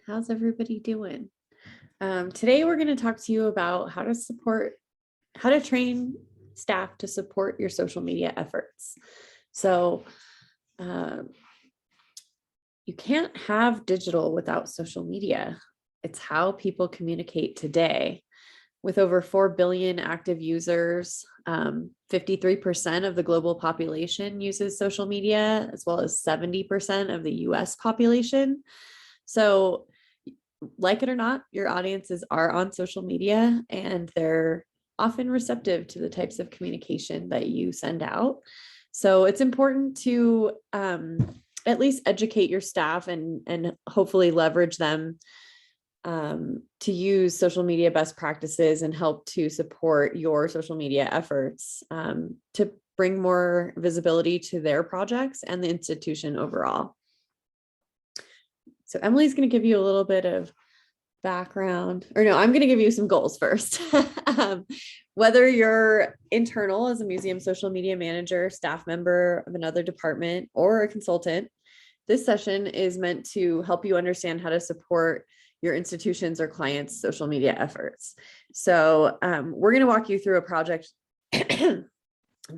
How's everybody doing? Today we're going to talk to you about how to train staff to support your social media efforts. So you can't have digital without social media. It's how people communicate today. With over 4 billion active users, 53% of the global population uses social media, as well as 70% of the US population. So like it or not, your audiences are on social media and they're often receptive to the types of communication that you send out. So it's important to at least educate your staff and hopefully leverage them to use social media best practices and help to support your social media efforts to bring more visibility to their projects and the institution overall. So Emily's going to give you a little bit of background, or no, I'm going to give you some goals first. Whether you're internal as a museum social media manager, staff member of another department, or a consultant, this session is meant to help you understand how to support your institutions or clients' social media efforts. So we're going to walk you through a project that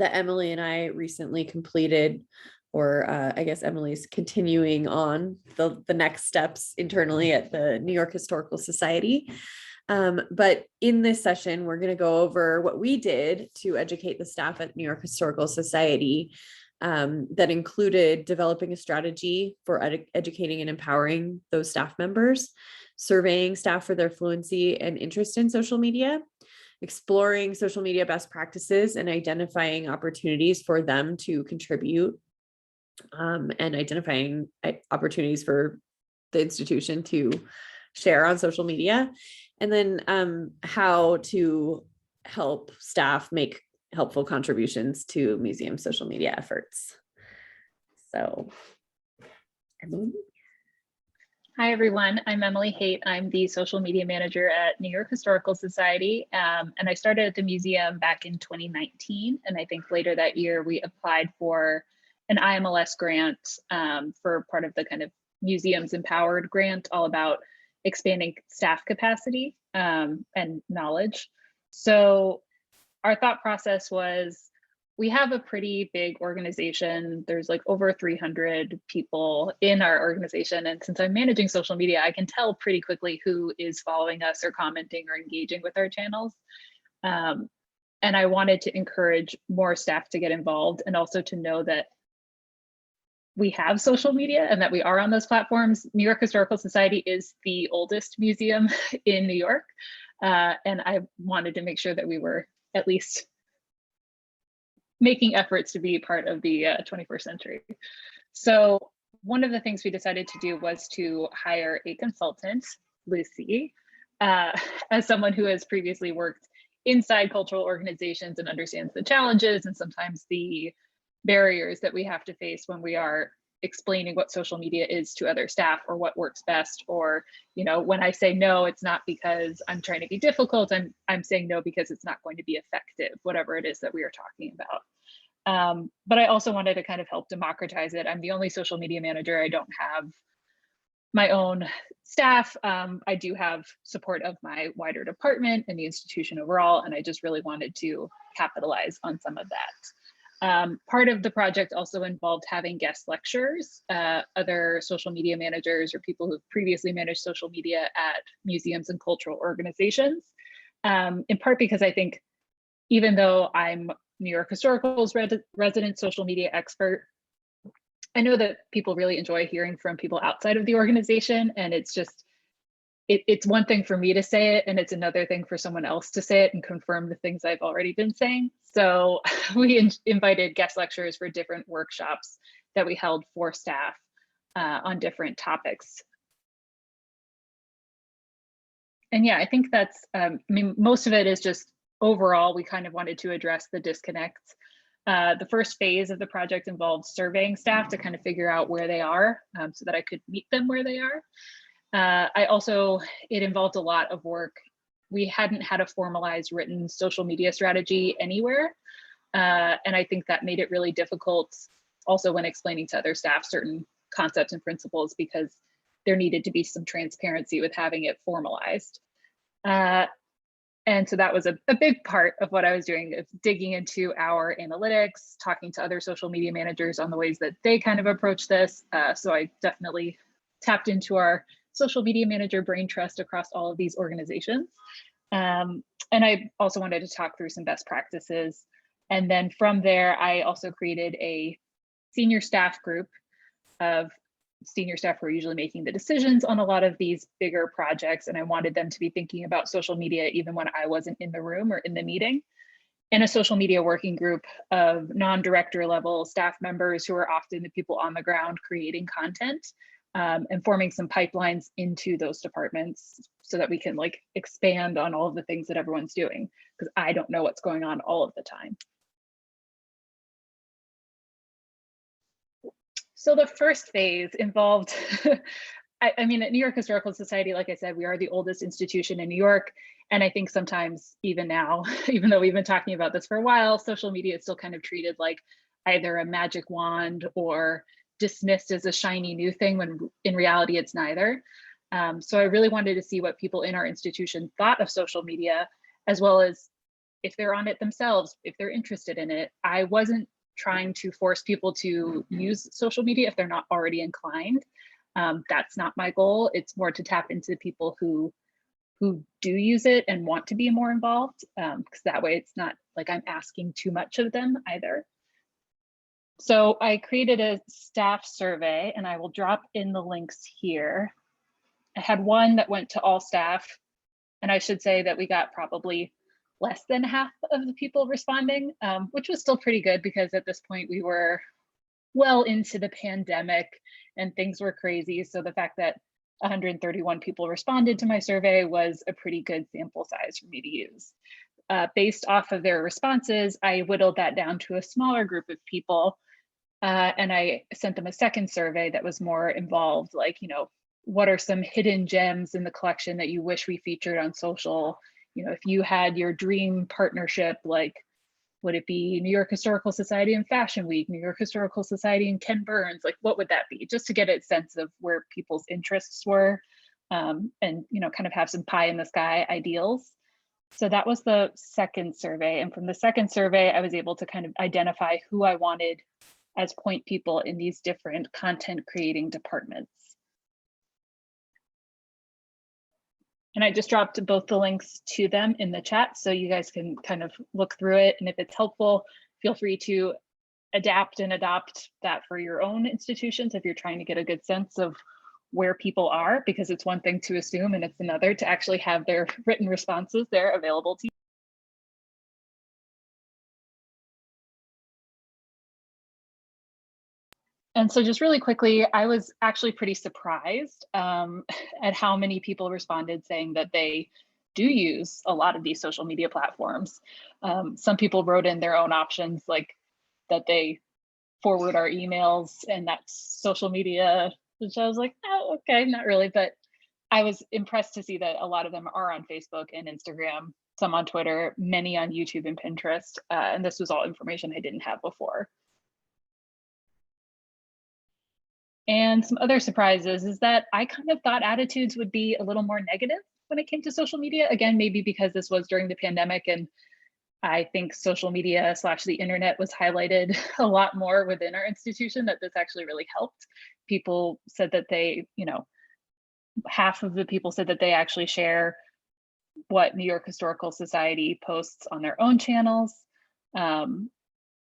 Emily and I recently completed, or I guess Emily's continuing on the next steps internally at the New York Historical Society. But in this session, we're going to go over what we did to educate the staff at New York Historical Society that included developing a strategy for educating and empowering those staff members, surveying staff for their fluency and interest in social media, exploring social media best practices and identifying opportunities for them to contribute, and identifying opportunities for the institution to share on social media, and then how to help staff make helpful contributions to museum social media efforts. So, Emily. Hi, everyone. I'm Emily Haight. I'm the social media manager at New York Historical Society. And I started at the museum back in 2019. And I think later that year, we applied for an IMLS grant for part of the kind of Museums Empowered grant, all about expanding staff capacity and knowledge. So our thought process was, we have a pretty big organization. There's like over 300 people in our organization. And since I'm managing social media, I can tell pretty quickly who is following us or commenting or engaging with our channels. And I wanted to encourage more staff to get involved and also to know that we have social media and that we are on those platforms. New York Historical Society is the oldest museum in New York. And I wanted to make sure that we were at least making efforts to be part of the 21st century. So one of the things we decided to do was to hire a consultant, Lucy, as someone who has previously worked inside cultural organizations and understands the challenges and sometimes the barriers that we have to face when we are explaining what social media is to other staff, or what works best. Or, you know, when I say no, it's not because I'm trying to be difficult. I'm saying no because it's not going to be effective, whatever it is that we are talking about. But I also wanted to kind of help democratize it. I'm the only social media manager. I don't have my own staff. I do have support of my wider department and the institution overall. And I just really wanted to capitalize on some of that. Part of the project also involved having guest lecturers, other social media managers or people who've previously managed social media at museums and cultural organizations, in part because I think even though I'm New York Historical's resident social media expert, I know that people really enjoy hearing from people outside of the organization, and it's just, it's one thing for me to say it, and it's another thing for someone else to say it and confirm the things I've already been saying. So we invited guest lecturers for different workshops that we held for staff on different topics. And yeah, I think that's, I mean, most of it is just overall, we kind of wanted to address the disconnects. The first phase of the project involved surveying staff to kind of figure out where they are so that I could meet them where they are. It involved a lot of work. We hadn't had a formalized written social media strategy anywhere. And I think that made it really difficult also when explaining to other staff certain concepts and principles, because there needed to be some transparency with having it formalized. And so that was a big part of what I was doing, is digging into our analytics, talking to other social media managers on the ways that they kind of approach this. So I definitely tapped into our social media manager brain trust across all of these organizations. And I also wanted to talk through some best practices. And then from there, I also created a senior staff group of senior staff who are usually making the decisions on a lot of these bigger projects. And I wanted them to be thinking about social media even when I wasn't in the room or in the meeting. And a social media working group of non-director level staff members who are often the people on the ground creating content, and forming some pipelines into those departments so that we can like expand on all of the things that everyone's doing, because I don't know what's going on all of the time. So the first phase involved, I mean, at New York Historical Society, like I said, we are the oldest institution in New York. And I think sometimes even now, even though we've been talking about this for a while, social media is still kind of treated like either a magic wand or dismissed as a shiny new thing, when in reality it's neither. So I really wanted to see what people in our institution thought of social media, as well as if they're on it themselves, if they're interested in it. I wasn't trying to force people to use social media if they're not already inclined. That's not my goal. It's more to tap into people who do use it and want to be more involved, because that way it's not like I'm asking too much of them either. So I created a staff survey, and I will drop in the links here. I had one that went to all staff, and I should say that we got probably less than half of the people responding, which was still pretty good, because at this point we were well into the pandemic and things were crazy. So the fact that 131 people responded to my survey was a pretty good sample size for me to use. Based off of their responses, I whittled that down to a smaller group of people. And I sent them a second survey that was more involved, like, you know, what are some hidden gems in the collection that you wish we featured on social? You know, if you had your dream partnership, like, would it be New York Historical Society and Fashion Week, New York Historical Society and Ken Burns? Like, what would that be? Just to get a sense of where people's interests were, and, you know, kind of have some pie in the sky ideals. So that was the second survey. And from the second survey, I was able to kind of identify who I wanted as point people in these different content creating departments. And I just dropped both the links to them in the chat so you guys can kind of look through it. And if it's helpful, feel free to adapt and adopt that for your own institutions if you're trying to get a good sense of where people are, because it's one thing to assume and it's another to actually have their written responses there available to you. And so just really quickly, I was actually pretty surprised at how many people responded saying that they do use a lot of these social media platforms. Some people wrote in their own options, like that they forward our emails and that's social media, which I was like, oh, okay, not really. But I was impressed to see that a lot of them are on Facebook and Instagram, some on Twitter, many on YouTube and Pinterest. And this was all information I didn't have before. And some other surprises is that I kind of thought attitudes would be a little more negative when it came to social media. Again, maybe because this was during the pandemic and I think social media / the internet was highlighted a lot more within our institution, that this actually really helped. People said that they, you know, half of the people said that they actually share what New York Historical Society posts on their own channels.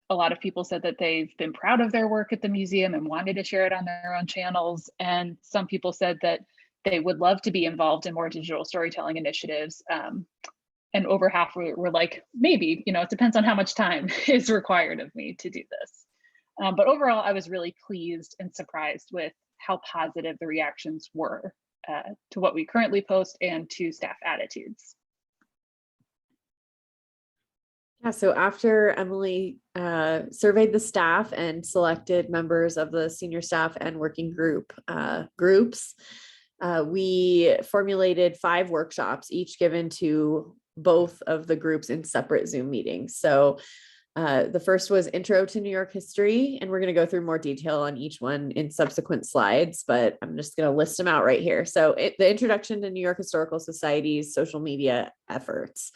A lot of people said that they've been proud of their work at the museum and wanted to share it on their own channels. And some people said that they would love to be involved in more digital storytelling initiatives. And over half were like, maybe, you know, it depends on how much time is required of me to do this. But overall, I was really pleased and surprised with how positive the reactions were to what we currently post and to staff attitudes. Yeah, so after Emily surveyed the staff and selected members of the senior staff and working group groups, we formulated 5 workshops, each given to both of the groups in separate Zoom meetings. So The first was Intro to New York History, and we're going to go through more detail on each one in subsequent slides, but I'm just going to list them out right here. So the Introduction to New York Historical Society's social media efforts.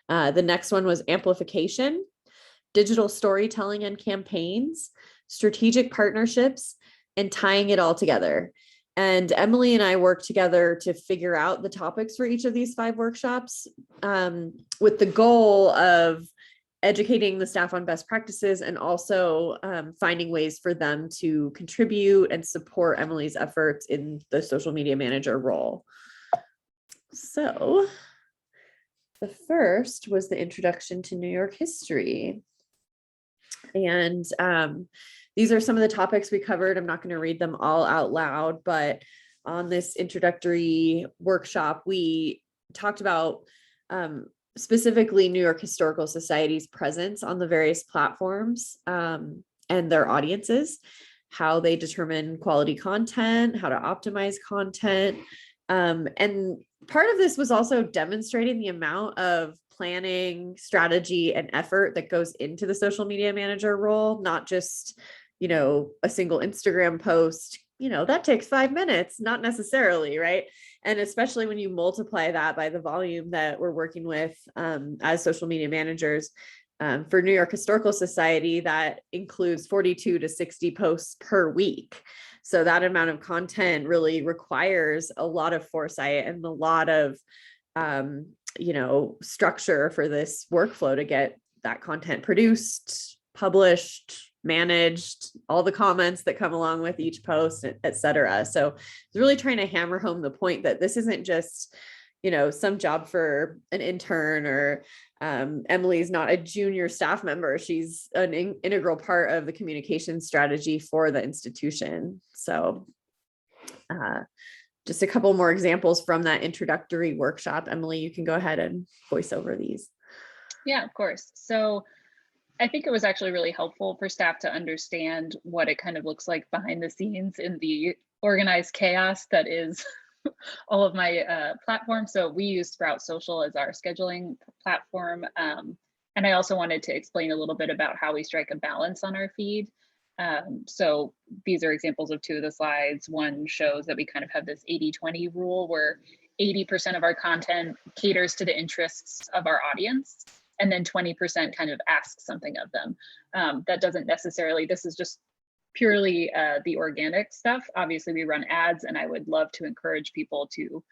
The next one was Amplification, Digital Storytelling and Campaigns, Strategic Partnerships, and Tying It All Together. And Emily and I worked together to figure out the topics for each of these 5 workshops, with the goal of educating the staff on best practices and also finding ways for them to contribute and support Emily's efforts in the social media manager role. So the first was the Introduction to New York History. And these are some of the topics we covered. I'm not going to read them all out loud, but on this introductory workshop, we talked about specifically New York Historical Society's presence on the various platforms and their audiences, how they determine quality content, how to optimize content. And part of this was also demonstrating the amount of planning, strategy, and effort that goes into the social media manager role, not just, a single Instagram post, that takes 5 minutes, not necessarily, right? And especially when you multiply that by the volume that we're working with as social media managers for New York Historical Society, that includes 42 to 60 posts per week. So that amount of content really requires a lot of foresight and a lot of, structure for this workflow to get that content produced, published, managed, all the comments that come along with each post, et cetera. So it's really trying to hammer home the point that this isn't just, some job for an intern, or Emily's not a junior staff member. She's an integral part of the communication strategy for the institution. So just a couple more examples from that introductory workshop. Emily, you can go ahead and voice over these. Yeah, of course. So I think it was actually really helpful for staff to understand what it kind of looks like behind the scenes in the organized chaos that is all of my platforms. So we use Sprout Social as our scheduling platform. And I also wanted to explain a little bit about how we strike a balance on our feed. So these are examples of 2 of the slides. One shows that we kind of have this 80-20 rule where 80% of our content caters to the interests of our audience, and then 20% kind of asks something of them. That doesn't necessarily, this is just purely the organic stuff. Obviously we run ads, and I would love to encourage people to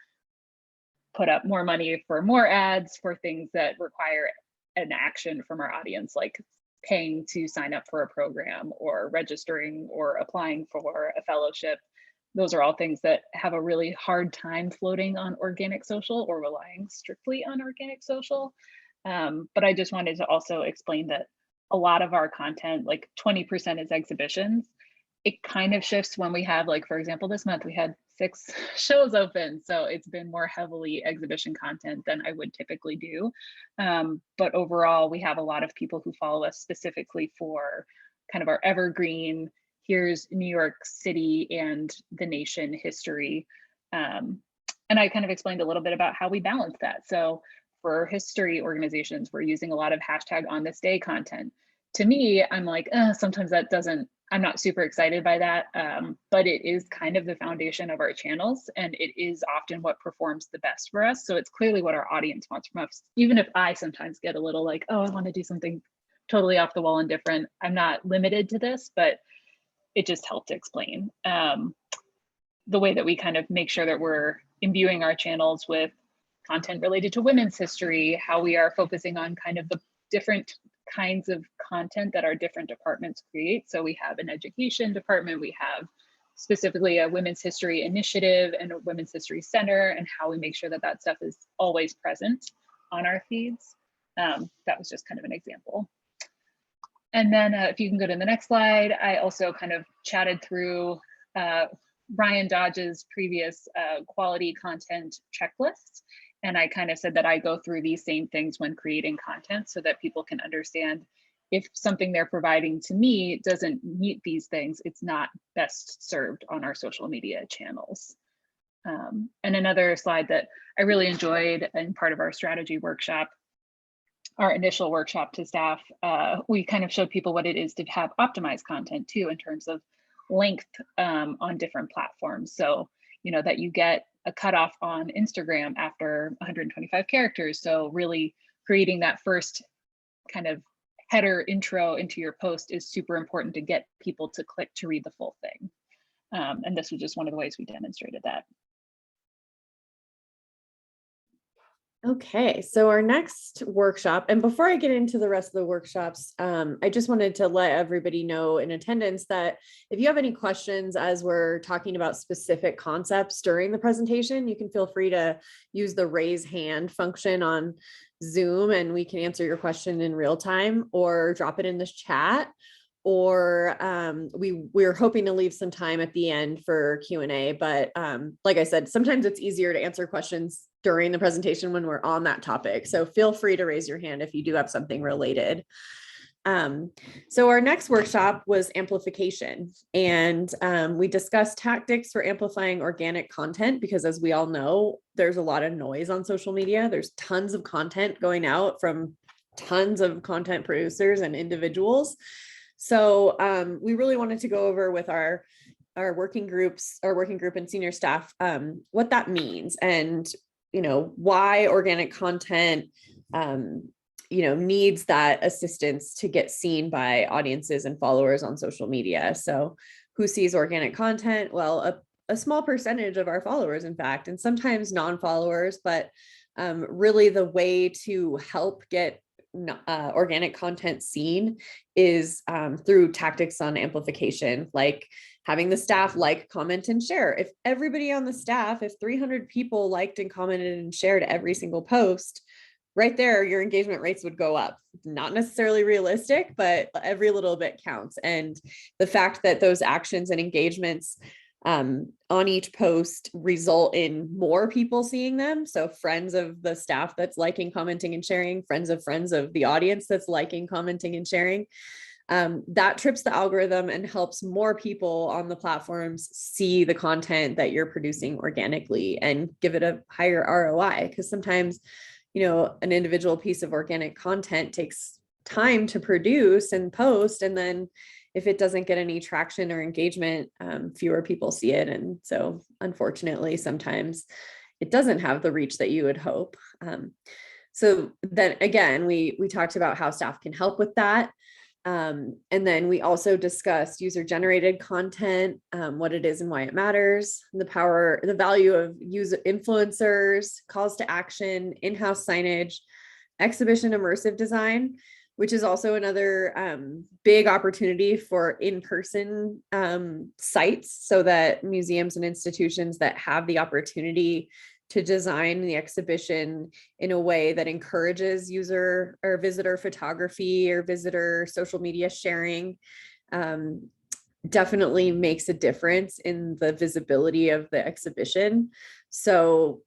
put up more money for more ads for things that require an action from our audience, like paying to sign up for a program or registering or applying for a fellowship. Those are all things that have a really hard time floating on organic social or relying strictly on organic social. But I just wanted to also explain that a lot of our content, like 20% is exhibitions. It kind of shifts when we have, like, for example, this month we had 6 shows open. So it's been more heavily exhibition content than I would typically do. But overall, we have a lot of people who follow us specifically for kind of our evergreen, here's New York City and the nation history. And I kind of explained a little bit about how we balance that. So for history organizations, we're using a lot of hashtag on this day content. To me, I'm like, sometimes that doesn't, I'm not super excited by that, but it is kind of the foundation of our channels, and it is often what performs the best for us. So it's clearly what our audience wants from us. Even if I sometimes get a little like, oh, I want to do something totally off the wall and different, I'm not limited to this, but it just helped to explain the way that we kind of make sure that we're imbuing our channels with content related to women's history, how we are focusing on kind of the different kinds of content that our different departments create. So we have an education department, we have specifically a women's history initiative and a women's history center, and how we make sure that that stuff is always present on our feeds. That was just kind of an example. And then if you can go to the next slide, I also kind of chatted through Ryan Dodge's previous quality content checklist. And I kind of said that I go through these same things when creating content so that people can understand if something they're providing to me doesn't meet these things, it's not best served on our social media channels. And another slide that I really enjoyed in part of our strategy workshop our initial workshop to staff, we kind of showed people what it is to have optimized content too, in terms of length on different platforms. So, that you get a cutoff on Instagram after 125 characters. So really creating that first kind of header intro into your post is super important to get people to click to read the full thing. And this was just one of the ways we demonstrated that. Okay, so our next workshop, and before I get into the rest of the workshops, I just wanted to let everybody know in attendance that if you have any questions as we're talking about specific concepts during the presentation, you can feel free to use the raise hand function on Zoom and we can answer your question in real time, or drop it in this chat, or we're hoping to leave some time at the end for Q&A, but like I said, sometimes it's easier to answer questions during the presentation when we're on that topic. So feel free to raise your hand if you do have something related. So our next workshop was amplification, and we discussed tactics for amplifying organic content, because as we all know, there's a lot of noise on social media. There's tons of content going out from tons of content producers and individuals. So we really wanted to go over with our working group and senior staff, what that means, and why organic content needs that assistance to get seen by audiences and followers on social media. So who sees organic content? Well, a small percentage of our followers, in fact, and sometimes non-followers, but really the way to help get organic content seen is through tactics on amplification, like having the staff like, comment, and share. If everybody on the staff, if 300 people liked and commented and shared every single post, right there, your engagement rates would go up. Not necessarily realistic, but every little bit counts. And the fact that those actions and engagements on each post result in more people seeing them. So friends of the staff that's liking, commenting, and sharing, friends of the audience that's liking, commenting, and sharing. That trips the algorithm and helps more people on the platforms see the content that you're producing organically and give it a higher ROI. Because sometimes, an individual piece of organic content takes time to produce and post, and then if it doesn't get any traction or engagement, fewer people see it. And so unfortunately, sometimes it doesn't have the reach that you would hope. So then again, we talked about how staff can help with that. And then we also discussed user-generated content, what it is and why it matters, the value of user influencers, calls to action, in-house signage, exhibition immersive design, which is also another big opportunity for in-person sites, so that museums and institutions that have the opportunity to design the exhibition in a way that encourages user or visitor photography or visitor social media sharing definitely makes a difference in the visibility of the exhibition. So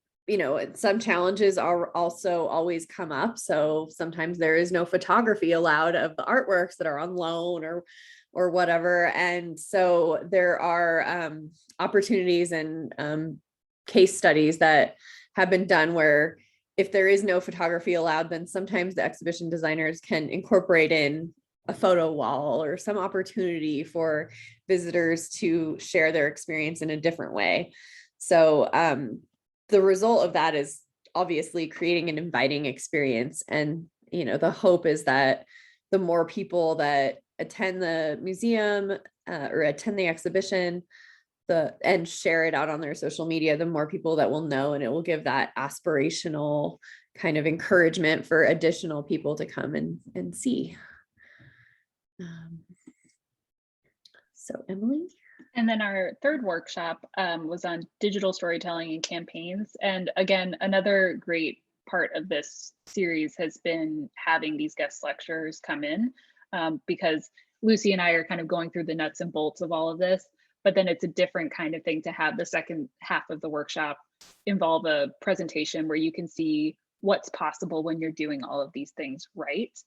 some challenges are also always come up. So sometimes there is no photography allowed of the artworks that are on loan or whatever. And so there are opportunities and case studies that have been done where if there is no photography allowed, then sometimes the exhibition designers can incorporate in a photo wall or some opportunity for visitors to share their experience in a different way. So the result of that is obviously creating an inviting experience. And, the hope is that the more people that attend the museum or attend the exhibition and share it out on their social media, the more people that will know, and it will give that aspirational kind of encouragement for additional people to come and see. So Emily? And then our third workshop was on digital storytelling and campaigns. And again, another great part of this series has been having these guest lecturers come in because Lucy and I are kind of going through the nuts and bolts of all of this, but then it's a different kind of thing to have the second half of the workshop involve a presentation where you can see what's possible when you're doing all of these things right.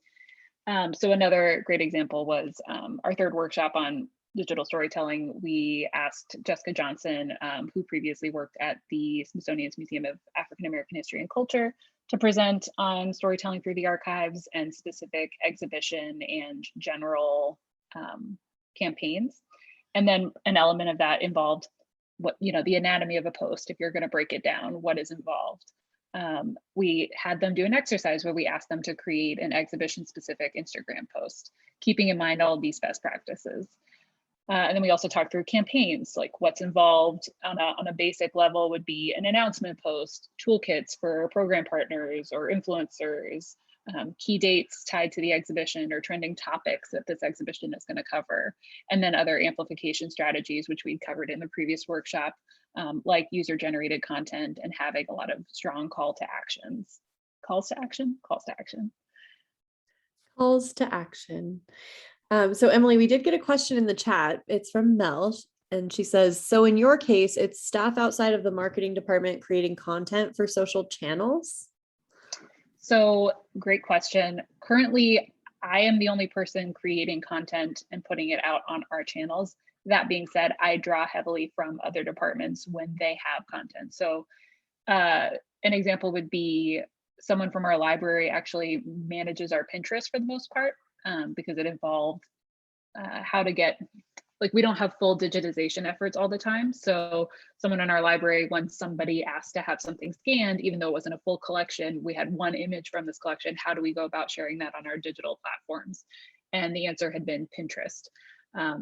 So another great example was our third workshop on digital storytelling. We asked Jessica Johnson, who previously worked at the Smithsonian's Museum of African American History and Culture, to present on storytelling through the archives and specific exhibition and general campaigns. And then an element of that involved what, the anatomy of a post, if you're going to break it down, what is involved. We had them do an exercise where we asked them to create an exhibition specific Instagram post, keeping in mind all of these best practices. And then we also talked through campaigns, like what's involved on a basic level would be an announcement post, toolkits for program partners or influencers, key dates tied to the exhibition or trending topics that this exhibition is going to cover, and then other amplification strategies, which we covered in the previous workshop, like user-generated content and having a lot of strong calls to action. Calls to action. So Emily, we did get a question in the chat. It's from Mel, and she says, so in your case, it's staff outside of the marketing department creating content for social channels? So great question. Currently, I am the only person creating content and putting it out on our channels. That being said, I draw heavily from other departments when they have content. So an example would be someone from our library actually manages our Pinterest for the most part, because it involved how to get, like, we don't have full digitization efforts all the time. So someone in our library, when somebody asked to have something scanned, even though it wasn't a full collection, we had one image from this collection. How do we go about sharing that on our digital platforms? And the answer had been Pinterest.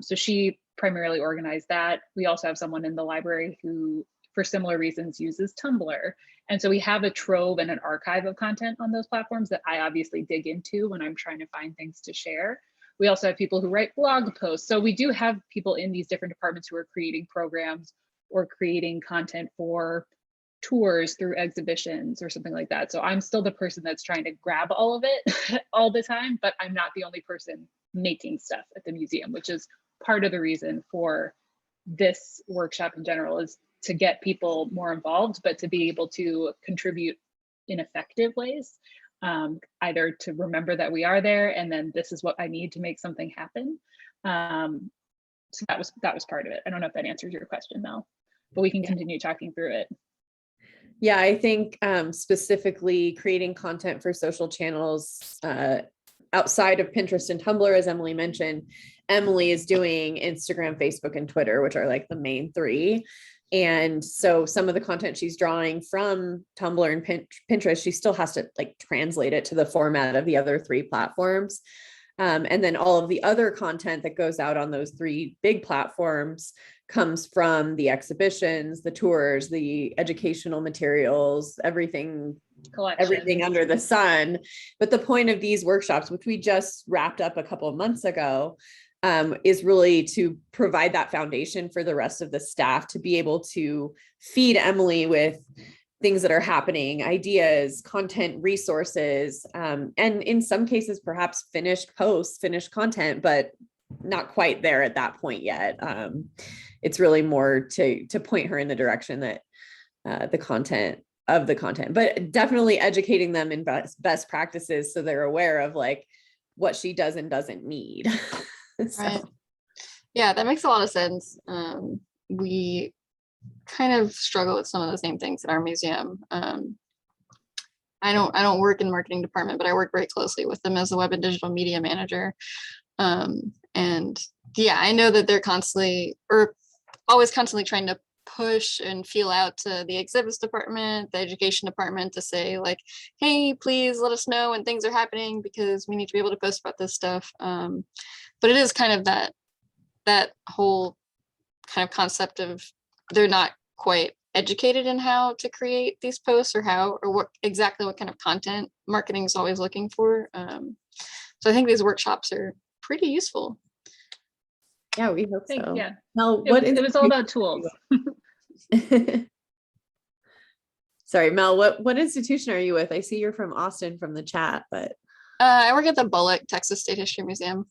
So she primarily organized that. We also have someone in the library who, for similar reasons, uses Tumblr. And so we have a trove and an archive of content on those platforms that I obviously dig into when I'm trying to find things to share. We also have people who write blog posts. So we do have people in these different departments who are creating programs or creating content for tours through exhibitions or something like that. So I'm still the person that's trying to grab all of it all the time, but I'm not the only person making stuff at the museum, which is part of the reason for this workshop in general, is to get people more involved, but to be able to contribute in effective ways, either to remember that we are there and then this is what I need to make something happen. So that was part of it. I don't know if that answers your question, Mel, but we can continue talking through it. Yeah, I think specifically creating content for social channels outside of Pinterest and Tumblr, as Emily mentioned, Emily is doing Instagram, Facebook, and Twitter, which are like the main three. And so some of the content she's drawing from Tumblr and Pinterest, she still has to like translate it to the format of the other three platforms. And then all of the other content that goes out on those three big platforms comes from the exhibitions, the tours, the educational materials, everything under the sun. But the point of these workshops, which we just wrapped up a couple of months ago, is really to provide that foundation for the rest of the staff to be able to feed Emily with things that are happening, ideas, content, resources, and in some cases, perhaps finished posts, finished content, but not quite there at that point yet. It's really more to point her in the direction that the content, but definitely educating them in best practices so they're aware of like what she does and doesn't need. So. Right. Yeah, that makes a lot of sense. We kind of struggle with some of the same things at our museum. I don't work in the marketing department, but I work very closely with them as a web and digital media manager. And yeah, I know that they're always constantly trying to push and feel out to the exhibits department, the education department, to say like, hey, please let us know when things are happening because we need to be able to post about this stuff. But it is kind of that whole kind of concept of they're not quite educated in how to create these posts or what kind of content marketing is always looking for. So I think these workshops are pretty useful. Yeah, we hope so. Yeah. Mel, it was all about tools. Sorry, Mel, what institution are you with? I see you're from Austin from the chat, but I work at the Bullock Texas State History Museum.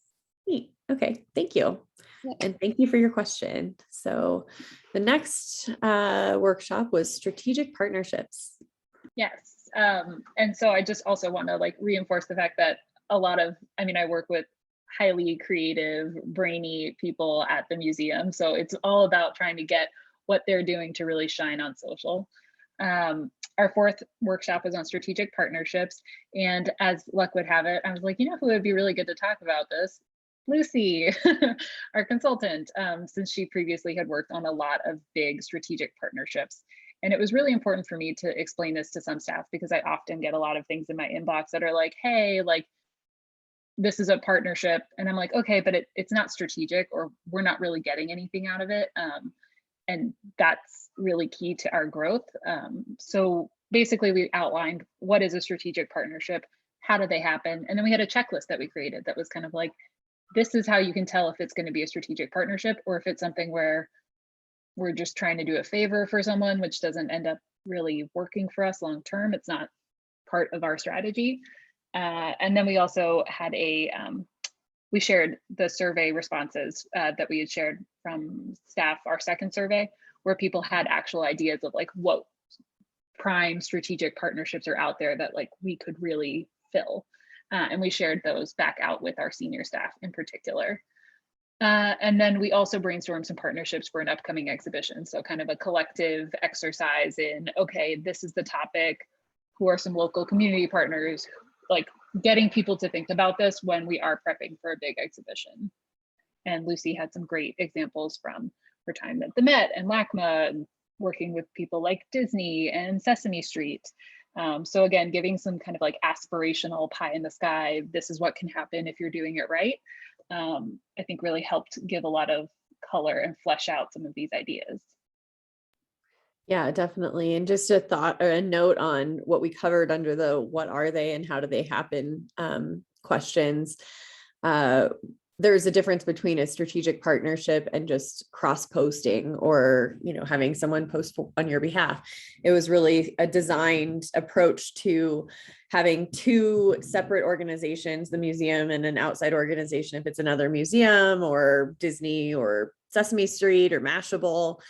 Neat. Okay, thank you. Yeah. And thank you for your question. So the next workshop was strategic partnerships. Yes. And so I just also want to like reinforce the fact that I work with highly creative, brainy people at the museum. So it's all about trying to get what they're doing to really shine on social. Our fourth workshop was on strategic partnerships. And as luck would have it, I was like, you know who would be really good to talk about this? Lucy, our consultant, since she previously had worked on a lot of big strategic partnerships. And it was really important for me to explain this to some staff because I often get a lot of things in my inbox that are like, hey, like, this is a partnership. And I'm like, okay, but it's not strategic, or we're not really getting anything out of it. And that's really key to our growth. So basically we outlined what is a strategic partnership, how do they happen? And then we had a checklist that we created that was kind of like, this is how you can tell if it's going to be a strategic partnership or if it's something where we're just trying to do a favor for someone, which doesn't end up really working for us long term. It's not part of our strategy. And then we also had we shared the survey responses that we had shared from staff, our second survey, where people had actual ideas of like what prime strategic partnerships are out there that like we could really fill. And we shared those back out with our senior staff in particular. And then we also brainstormed some partnerships for an upcoming exhibition. So kind of a collective exercise in, okay, this is the topic, who are some local community partners, like getting people to think about this when we are prepping for a big exhibition. And Lucy had some great examples from her time at the Met and LACMA, and working with people like Disney and Sesame Street. So again, giving some kind of like aspirational pie in the sky, this is what can happen if you're doing it right, I think really helped give a lot of color and flesh out some of these ideas. Yeah, definitely. And just a thought or a note on what we covered under the what are they and how do they happen questions. There's a difference between a strategic partnership and just cross-posting or, you know, having someone post on your behalf. It was really a designed approach to having two separate organizations, the museum and an outside organization, if it's another museum or Disney or Sesame Street or Mashable,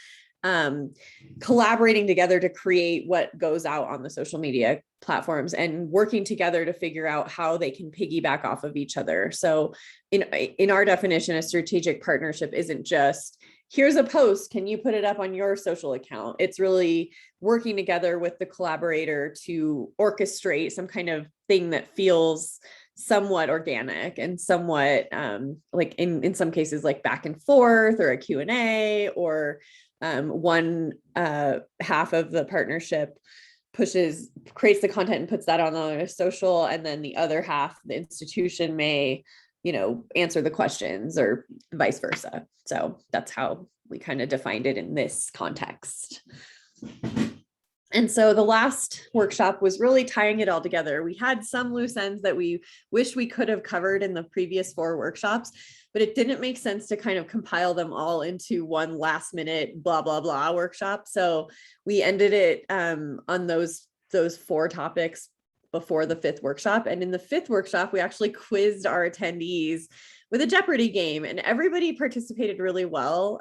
collaborating together to create what goes out on the social media platforms and working together to figure out how they can piggyback off of each other. So in our definition, a strategic partnership isn't just, here's a post, can you put it up on your social account? It's really working together with the collaborator to orchestrate some kind of thing that feels somewhat organic and somewhat like in some cases like back and forth or a Q&A, or one half of the partnership creates the content and puts that on a social, and then the other half, the institution may, you know, answer the questions or vice versa. So that's how we kind of defined it in this context. And so the last workshop was really tying it all together. We had some loose ends that we wish we could have covered in the previous 4 workshops, but it didn't make sense to kind of compile them all into one last minute blah, blah, blah workshop. So we ended it on those 4 topics before the 5th workshop. And in the 5th workshop, we actually quizzed our attendees with a Jeopardy game, and everybody participated really well.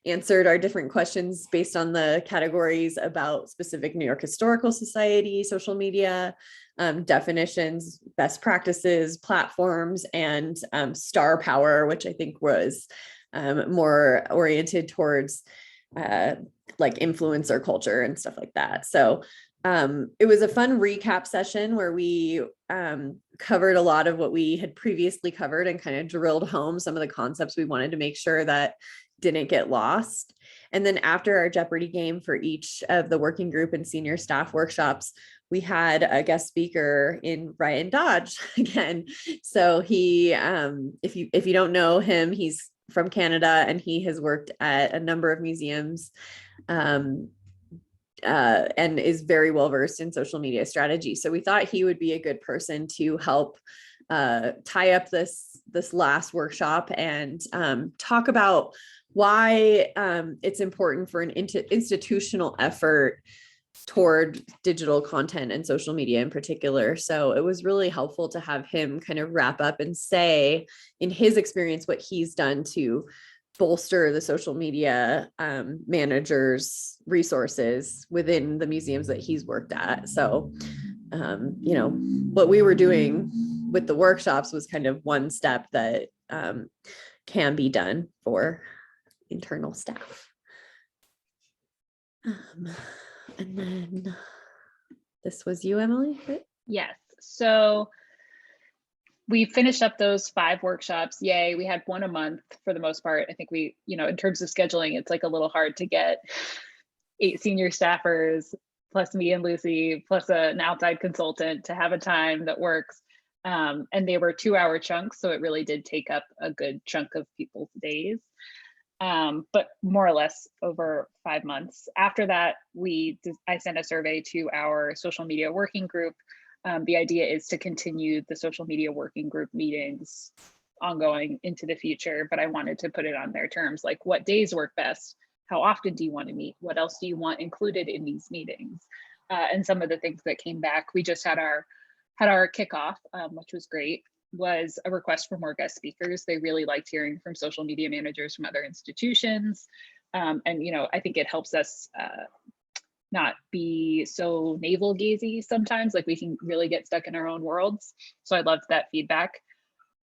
Answered our different questions based on the categories about specific New York Historical Society, social media, definitions, best practices, platforms, and star power, which I think was more oriented towards like influencer culture and stuff like that. So it was a fun recap session where we covered a lot of what we had previously covered and kind of drilled home some of the concepts we wanted to make sure that didn't get lost. And then after our Jeopardy game for each of the working group and senior staff workshops, we had a guest speaker in Ryan Dodge again. So he, if you don't know him, he's from Canada and he has worked at a number of museums and is very well versed in social media strategy. So we thought he would be a good person to help tie up this last workshop and talk about why it's important for an institutional effort toward digital content and social media in particular. So it was really helpful to have him kind of wrap up and say in his experience what he's done to bolster the social media managers' resources within the museums that he's worked at. So, you know, what we were doing with the workshops was kind of one step that can be done for internal staff. And then this was you, Emily, right? Yes. So we finished up those 5 workshops. Yay. We had one a month for the most part. I think we, in terms of scheduling, it's like a little hard to get 8 senior staffers plus me and Lucy plus an outside consultant to have a time that works. And they were 2-hour chunks. So it really did take up a good chunk of people's days. But more or less over 5 months. After that, I sent a survey to our social media working group. The idea is to continue the social media working group meetings ongoing into the future, but I wanted to put it on their terms, like what days work best? How often do you want to meet? What else do you want included in these meetings? And some of the things that came back, we just had our kickoff, which was great, was a request for more guest speakers. They really liked hearing from social media managers from other institutions. And, I think it helps us not be so navel gazy sometimes, like we can really get stuck in our own worlds. So I loved that feedback.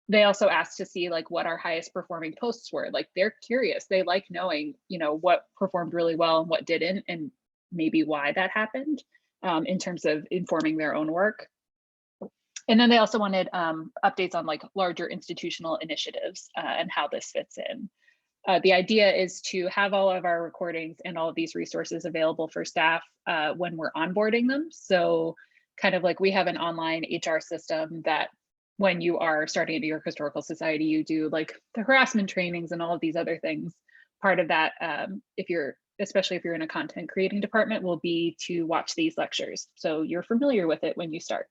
They also asked to see like what our highest performing posts were. Like they're curious. They like knowing, what performed really well and what didn't, and maybe why that happened in terms of informing their own work. And then they also wanted updates on like larger institutional initiatives and how this fits in. The idea is to have all of our recordings and all of these resources available for staff when we're onboarding them. So kind of like we have an online HR system that when you are starting a New York Historical Society, you do like the harassment trainings and all of these other things. Part of that, especially if you're in a content creating department, will be to watch these lectures. So you're familiar with it when you start.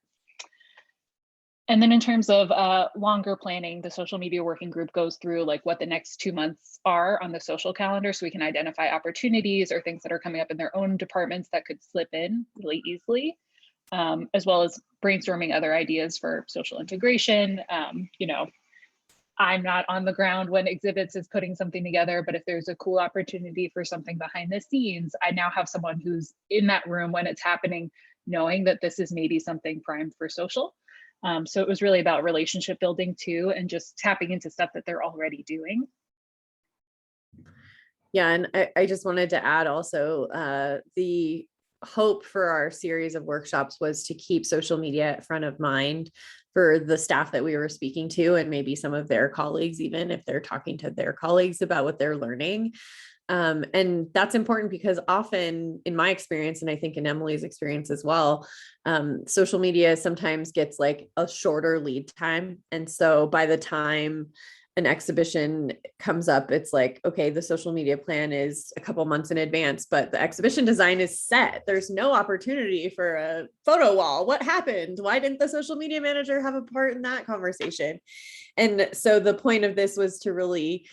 And then in terms of longer planning, the social media working group goes through like what the next 2 months are on the social calendar, so we can identify opportunities or things that are coming up in their own departments that could slip in really easily, as well as brainstorming other ideas for social integration. I'm not on the ground when exhibits is putting something together, but if there's a cool opportunity for something behind the scenes, I now have someone who's in that room when it's happening, knowing that this is maybe something primed for social. So it was really about relationship building too, and just tapping into stuff that they're already doing. Yeah, and I just wanted to add also the hope for our series of workshops was to keep social media at front of mind for the staff that we were speaking to, and maybe some of their colleagues, even if they're talking to their colleagues about what they're learning. And that's important because often in my experience, and I think in Emily's experience as well, social media sometimes gets like a shorter lead time. And so by the time an exhibition comes up, it's like, okay, the social media plan is a couple months in advance, but the exhibition design is set. There's no opportunity for a photo wall. What happened? Why didn't the social media manager have a part in that conversation? And so the point of this was to really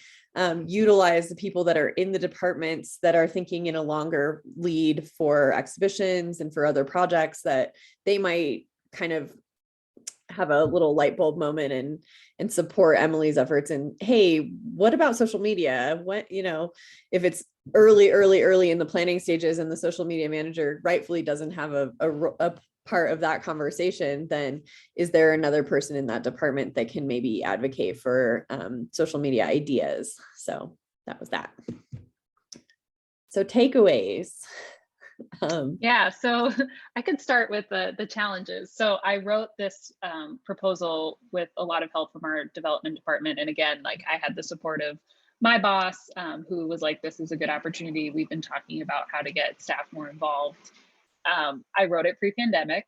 utilize the people that are in the departments that are thinking in a longer lead for exhibitions and for other projects, that they might kind of have a little light bulb moment and support Emily's efforts. And hey, what about social media? What, if it's early in the planning stages and the social media manager rightfully doesn't have a part of that conversation, then is there another person in that department that can maybe advocate for social media ideas? So that was that. So takeaways. Yeah, so I could start with the challenges. So I wrote this proposal with a lot of help from our development department. And again, like I had the support of my boss, who was like, this is a good opportunity. We've been talking about how to get staff more involved. I wrote it pre-pandemic.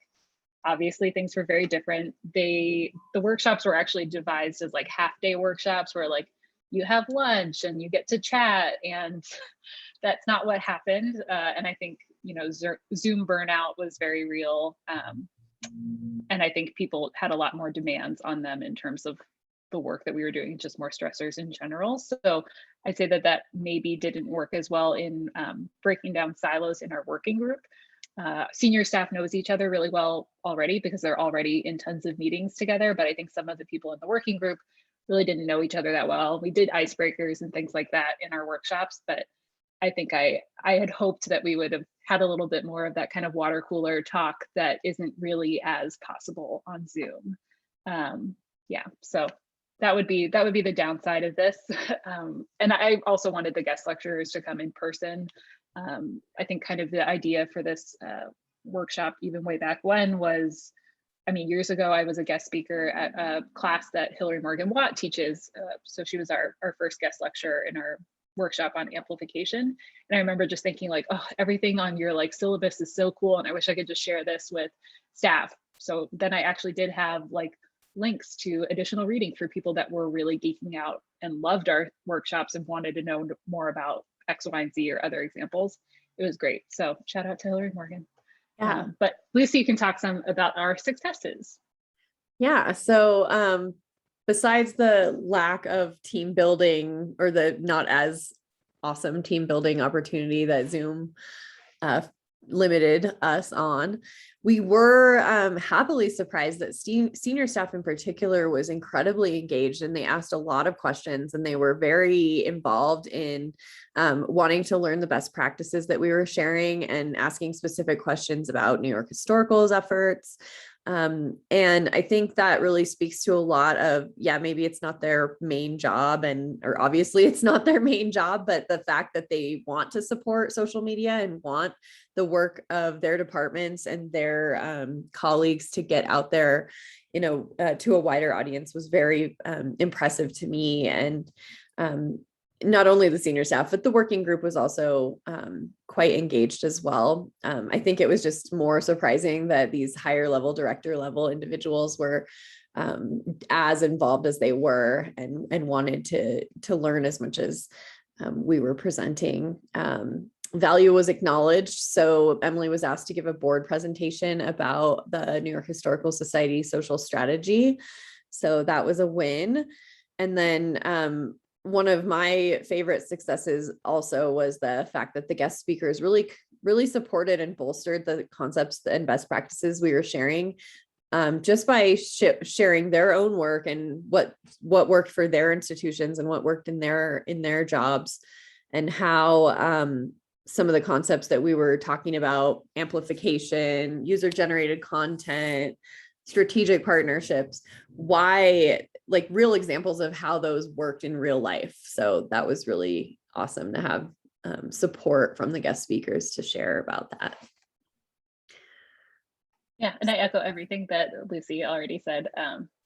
Obviously, things were very different. The workshops were actually devised as like half-day workshops where like you have lunch and you get to chat, and that's not what happened. And I think, Zoom burnout was very real. And I think people had a lot more demands on them in terms of the work that we were doing, just more stressors in general. So I'd say that maybe didn't work as well in breaking down silos in our working group. Senior staff knows each other really well already because they're already in tons of meetings together. But I think some of the people in the working group really didn't know each other that well. We did icebreakers and things like that in our workshops, but I think I had hoped that we would have had a little bit more of that kind of water cooler talk that isn't really as possible on Zoom. Yeah, so that would be the downside of this. And I also wanted the guest lecturers to come in person. I think kind of the idea for this workshop, even way back when, was, I mean, years ago, I was a guest speaker at a class that Hillary Morgan Watt teaches. So she was our first guest lecturer in our workshop on amplification. And I remember just thinking like, oh, everything on your like syllabus is so cool. And I wish I could just share this with staff. So then I actually did have like links to additional reading for people that were really geeking out and loved our workshops and wanted to know more about X, Y, and Z or other examples. It was great. So shout out to Hillary Morgan. Yeah. But Lucy, you can talk some about our successes. Yeah. So besides the lack of team building or the not as awesome team building opportunity that Zoom limited us on, we were happily surprised that senior staff in particular was incredibly engaged, and they asked a lot of questions, and they were very involved in wanting to learn the best practices that we were sharing and asking specific questions about New York Historical's efforts. And I think that really speaks to a lot of, yeah, maybe it's not their main job, or obviously it's not their main job, but the fact that they want to support social media and want the work of their departments and their colleagues to get out there, to a wider audience was very impressive to me. And not only the senior staff, but the working group was also quite engaged as well. I think it was just more surprising that these higher level, director level individuals were as involved as they were, and wanted to learn as much as we were presenting. Value was acknowledged. So Emily was asked to give a board presentation about the New York Historical Society social strategy. So that was a win. And then one of my favorite successes also was the fact that the guest speakers really supported and bolstered the concepts and best practices we were sharing, just by sharing their own work and what worked for their institutions and what worked in their jobs, and how some of the concepts that we were talking about, amplification, user-generated content, strategic partnerships, why, like real examples of how those worked in real life. So that was really awesome to have support from the guest speakers to share about that. Yeah, and I echo everything that Lucy already said.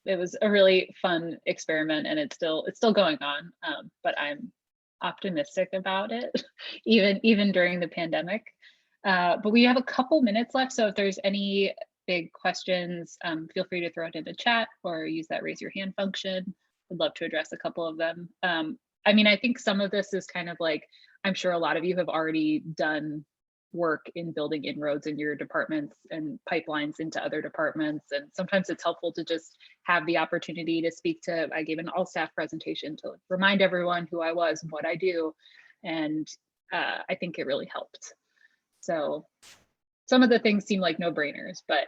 It was a really fun experiment, and it's still going on. But I'm optimistic about it, even during the pandemic. But we have a couple minutes left, so if there's any big questions, feel free to throw it in the chat or use that raise your hand function. I'd love to address a couple of them. I mean, I think some of this is kind of like, I'm sure a lot of you have already done work in building inroads in your departments and pipelines into other departments. And sometimes it's helpful to just have the opportunity to speak to, I gave an all staff presentation to remind everyone who I was and what I do. And I think it really helped. So some of the things seem like no-brainers, but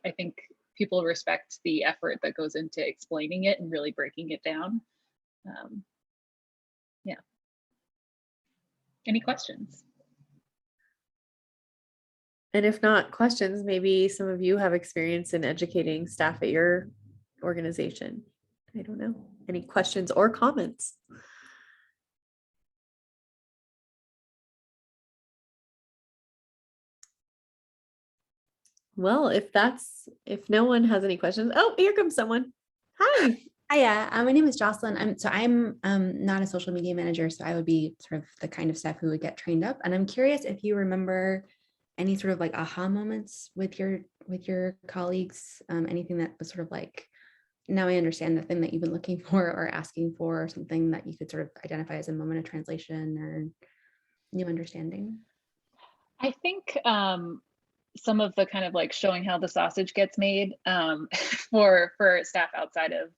I think people respect the effort that goes into explaining it and really breaking it down. Yeah. Any questions? And if not questions, maybe some of you have experience in educating staff at your organization. I don't know. Any questions or comments? Well, if no one has any questions, oh, here comes someone. Hi. Hiya, my name is Jocelyn. I'm not a social media manager, so I would be sort of the kind of staff who would get trained up. And I'm curious if you remember any sort of like aha moments with your colleagues, anything that was sort of like, now I understand the thing that you've been looking for or asking for, or something that you could sort of identify as a moment of translation or new understanding. I think some of the kind of like showing how the sausage gets made for staff outside of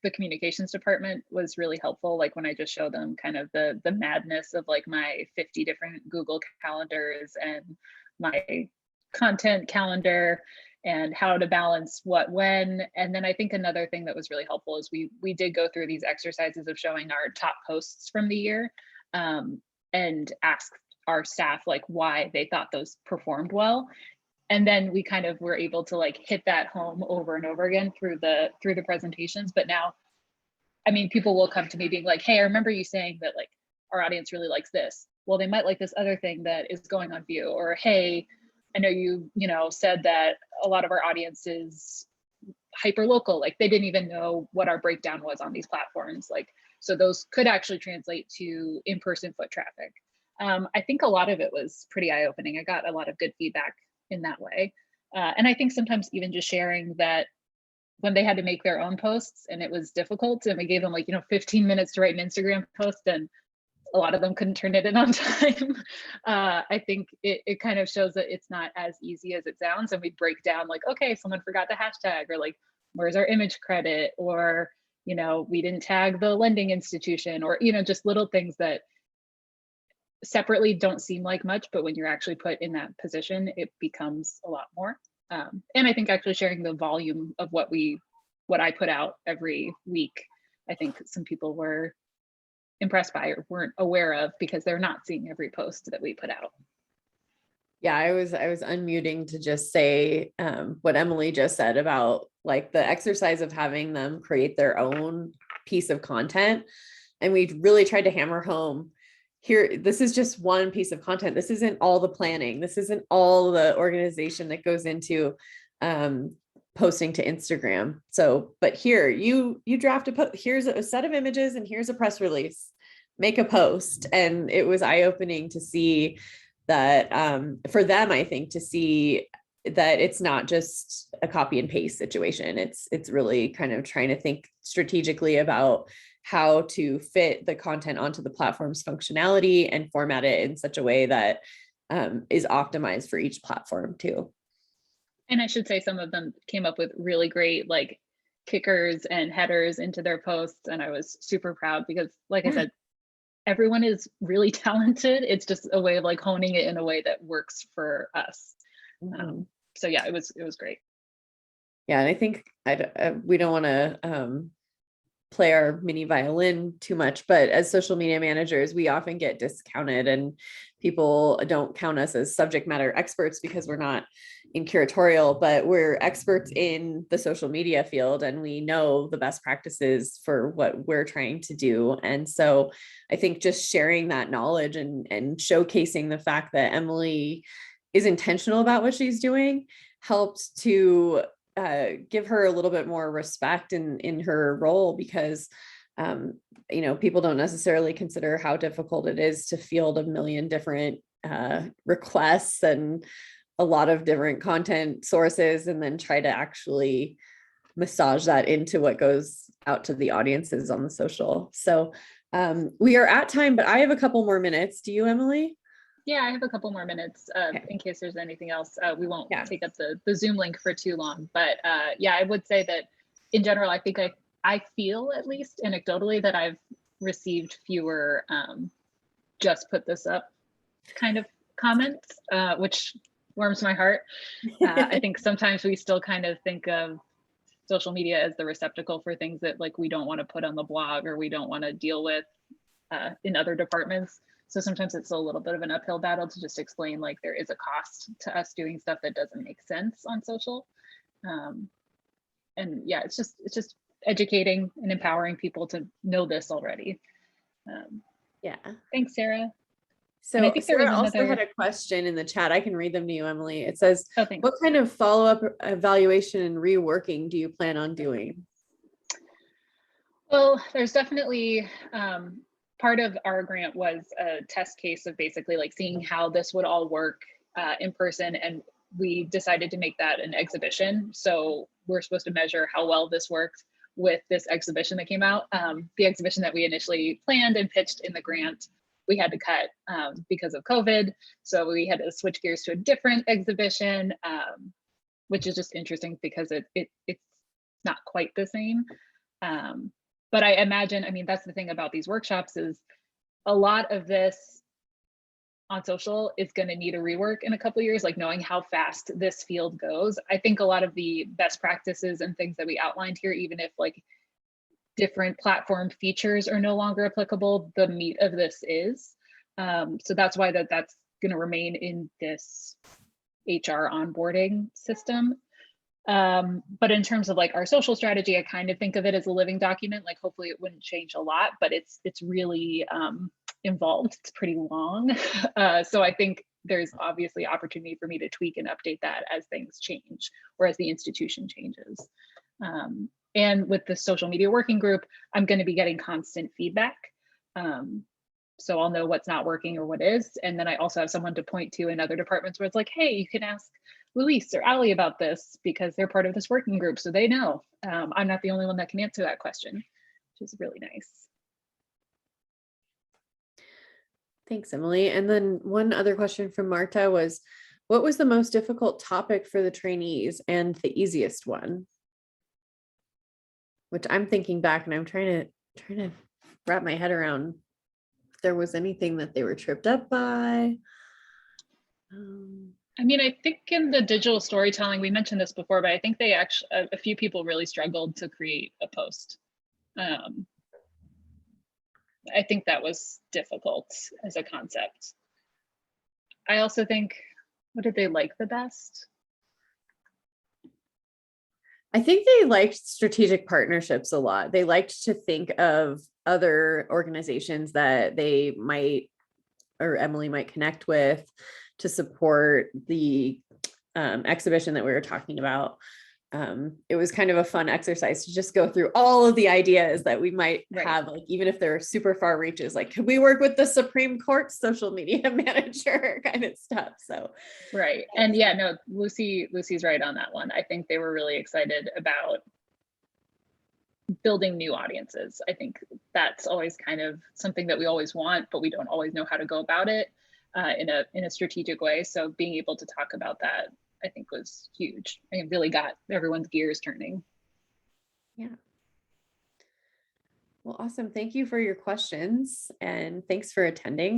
the communications department was really helpful. Like when I just show them kind of the madness of like my 50 different Google calendars and my content calendar and how to balance what when. And then I think another thing that was really helpful is we did go through these exercises of showing our top posts from the year and ask our staff like why they thought those performed well. And then we kind of were able to like hit that home over and over again through the presentations. But now, I mean, people will come to me being like, hey, I remember you saying that like our audience really likes this. well, they might like this other thing that is going on View, or hey, I know you said that a lot of our audience is hyper local, like they didn't even know what our breakdown was on these platforms. Like, so those could actually translate to in-person foot traffic. I think a lot of it was pretty eye-opening. I got a lot of good feedback in that way. And I think sometimes even just sharing that when they had to make their own posts and it was difficult, and we gave them like, 15 minutes to write an Instagram post, and a lot of them couldn't turn it in on time. I think it kind of shows that it's not as easy as it sounds. And we break down like, okay, someone forgot the hashtag, or like, where's our image credit? Or, we didn't tag the lending institution, or, just little things that separately don't seem like much, but when you're actually put in that position, it becomes a lot more. And I think actually sharing the volume of what I put out every week, I think some people were impressed by or weren't aware of, because they're not seeing every post that we put out. Yeah, I was unmuting to just say what Emily just said about like the exercise of having them create their own piece of content. And we really tried to hammer home here, this is just one piece of content. This isn't all the planning. This isn't all the organization that goes into posting to Instagram. So, but here you draft here's a set of images and here's a press release, make a post. And it was eye-opening to see that for them, I think, to see that it's not just a copy and paste situation. It's really kind of trying to think strategically about how to fit the content onto the platform's functionality and format it in such a way that is optimized for each platform too. And I should say some of them came up with really great like kickers and headers into their posts. And I was super proud because, like I said, everyone is really talented. It's just a way of like honing it in a way that works for us. So yeah, it was great. Yeah, and I think we don't want to play our mini violin too much, but as social media managers, we often get discounted, and people don't count us as subject matter experts because we're not in curatorial, but we're experts in the social media field, and we know the best practices for what we're trying to do. And so I think just sharing that knowledge and showcasing the fact that Emily is intentional about what she's doing helped to give her a little bit more respect in her role, because people don't necessarily consider how difficult it is to field a million different requests and a lot of different content sources, and then try to actually massage that into what goes out to the audiences on the social. So we are at time, but I have a couple more minutes. Do you, Emily? Yeah, I have a couple more minutes in case there's anything else. We won't take up the Zoom link for too long, but yeah, I would say that in general, I think I feel, at least anecdotally, that I've received fewer just put this up kind of comments, which warms my heart. I think sometimes we still kind of think of social media as the receptacle for things that like we don't want to put on the blog or we don't want to deal with in other departments. So sometimes it's a little bit of an uphill battle to just explain like there is a cost to us doing stuff that doesn't make sense on social. And yeah, it's just educating and empowering people to know this already. Yeah. Thanks, Sarah. So I think Sarah also had a question in the chat. I can read them to you, Emily. It says, what kind of follow-up evaluation and reworking do you plan on doing? Well, there's definitely part of our grant was a test case of basically like seeing how this would all work in person. And we decided to make that an exhibition. So we're supposed to measure how well this worked with this exhibition that came out. The exhibition that we initially planned and pitched in the grant, we had to cut because of COVID. So we had to switch gears to a different exhibition, which is just interesting because it's not quite the same. But I imagine, I mean, that's the thing about these workshops is a lot of this on social is going to need a rework in a couple of years, like knowing how fast this field goes. I think a lot of the best practices and things that we outlined here, even if like different platform features are no longer applicable, the meat of this is. So that's why that's going to remain in this HR onboarding system. But in terms of like our social strategy, I kind of think of it as a living document. Like hopefully it wouldn't change a lot, but it's really involved. It's pretty long. So I think there's obviously opportunity for me to tweak and update that as things change or as the institution changes. And with the social media working group, I'm going to be getting constant feedback. So I'll know what's not working or what is. And then I also have someone to point to in other departments where it's like, hey, you can ask Luis or Ali about this because they're part of this working group. So they know. I'm not the only one that can answer that question, which is really nice. Thanks, Emily. And then one other question from Marta was, what was the most difficult topic for the trainees and the easiest one? Which I'm thinking back and I'm trying to wrap my head around if there was anything that they were tripped up by. I mean, I think in the digital storytelling, we mentioned this before, but I think they actually, a few people really struggled to create a post. I think that was difficult as a concept. I also think, what did they like the best? I think they liked strategic partnerships a lot. They liked to think of other organizations that they might, or Emily might connect with to support the exhibition that we were talking about. It was kind of a fun exercise to just go through all of the ideas that we might have, like even if they're super far reaches, like could we work with the Supreme Court social media manager kind of stuff. So right. And yeah, no, Lucy's right on that one. I think they were really excited about building new audiences. I think that's always kind of something that we always want, but we don't always know how to go about it in a strategic way. So being able to talk about that, I think was huge. It really got everyone's gears turning. Yeah. Well, awesome. Thank you for your questions and thanks for attending.